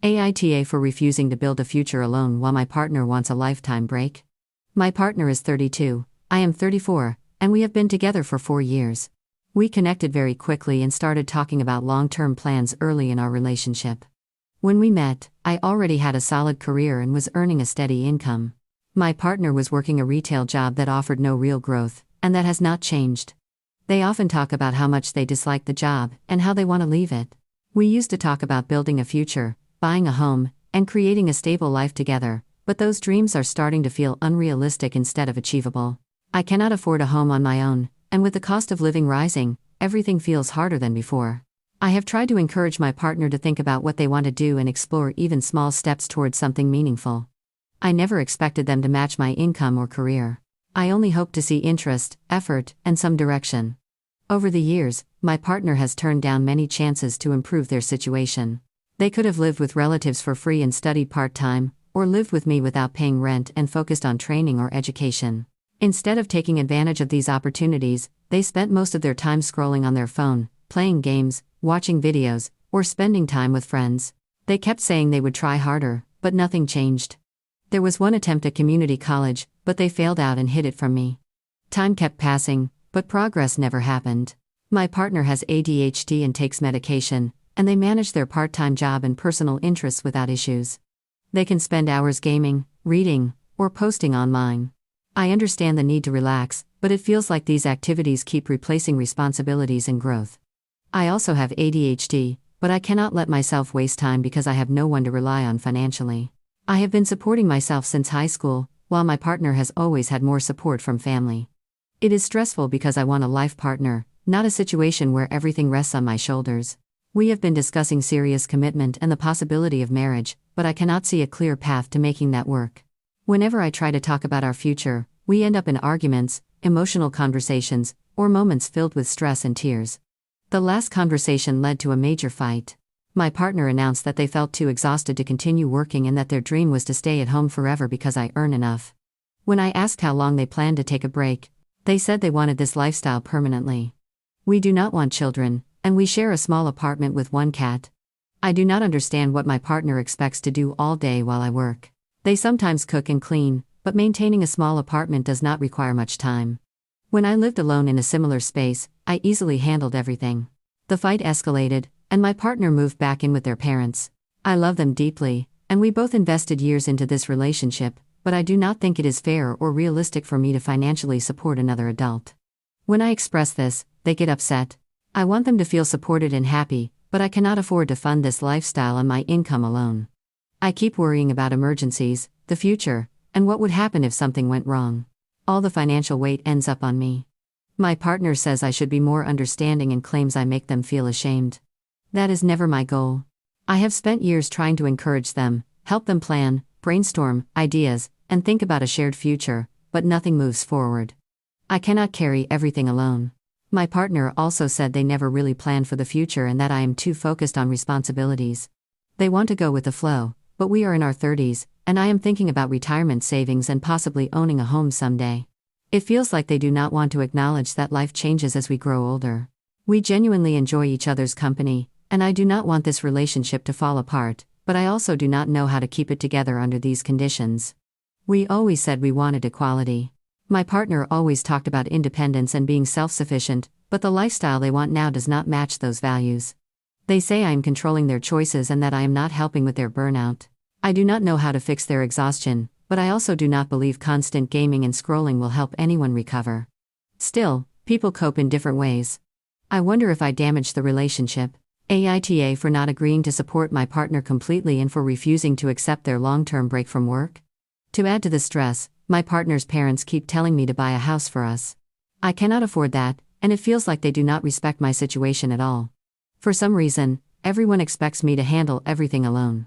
AITA for refusing to build a future alone while my partner wants a lifetime break. My partner is 32, I am 34, and we have been together for 4 years. We connected very quickly and started talking about long-term plans early in our relationship. When we met, I already had a solid career and was earning a steady income. My partner was working a retail job that offered no real growth, and that has not changed. They often talk about how much they dislike the job and how they want to leave it. We used to talk about building a future, buying a home, and creating a stable life together, but those dreams are starting to feel unrealistic instead of achievable. I cannot afford a home on my own, and with the cost of living rising, everything feels harder than before. I have tried to encourage my partner to think about what they want to do and explore even small steps towards something meaningful. I never expected them to match my income or career. I only hoped to see interest, effort, and some direction. Over the years, my partner has turned down many chances to improve their situation. They could have lived with relatives for free and studied part-time, or lived with me without paying rent and focused on training or education. Instead of taking advantage of these opportunities, they spent most of their time scrolling on their phone, playing games, watching videos, or spending time with friends. They kept saying they would try harder, but nothing changed. There was one attempt at community college, but they failed out and hid it from me. Time kept passing, but progress never happened. My partner has ADHD and takes medication, and they manage their part-time job and personal interests without issues. They can spend hours gaming, reading, or posting online. I understand the need to relax, but it feels like these activities keep replacing responsibilities and growth. I also have ADHD, but I cannot let myself waste time because I have no one to rely on financially. I have been supporting myself since high school, while my partner has always had more support from family. It is stressful because I want a life partner, not a situation where everything rests on my shoulders. We have been discussing serious commitment and the possibility of marriage, but I cannot see a clear path to making that work. Whenever I try to talk about our future, we end up in arguments, emotional conversations, or moments filled with stress and tears. The last conversation led to a major fight. My partner announced that they felt too exhausted to continue working and that their dream was to stay at home forever because I earn enough. When I asked how long they planned to take a break, they said they wanted this lifestyle permanently. We do not want children, and we share a small apartment with one cat. I do not understand what my partner expects to do all day while I work. They sometimes cook and clean, but maintaining a small apartment does not require much time. When I lived alone in a similar space, I easily handled everything. The fight escalated, and my partner moved back in with their parents. I love them deeply, and we both invested years into this relationship, but I do not think it is fair or realistic for me to financially support another adult. When I express this, they get upset. I want them to feel supported and happy, but I cannot afford to fund this lifestyle on my income alone. I keep worrying about emergencies, the future, and what would happen if something went wrong. All the financial weight ends up on me. My partner says I should be more understanding and claims I make them feel ashamed. That is never my goal. I have spent years trying to encourage them, help them plan, brainstorm ideas, and think about a shared future, but nothing moves forward. I cannot carry everything alone. My partner also said they never really plan for the future and that I am too focused on responsibilities. They want to go with the flow, but we are in our 30s, and I am thinking about retirement savings and possibly owning a home someday. It feels like they do not want to acknowledge that life changes as we grow older. We genuinely enjoy each other's company, and I do not want this relationship to fall apart, but I also do not know how to keep it together under these conditions. We always said we wanted equality. My partner always talked about independence and being self-sufficient, but the lifestyle they want now does not match those values. They say I am controlling their choices and that I am not helping with their burnout. I do not know how to fix their exhaustion, but I also do not believe constant gaming and scrolling will help anyone recover. Still, people cope in different ways. I wonder if I damaged the relationship. AITA for not agreeing to support my partner completely and for refusing to accept their long-term break from work. To add to the stress, my partner's parents keep telling me to buy a house for us. I cannot afford that, and it feels like they do not respect my situation at all. For some reason, everyone expects me to handle everything alone.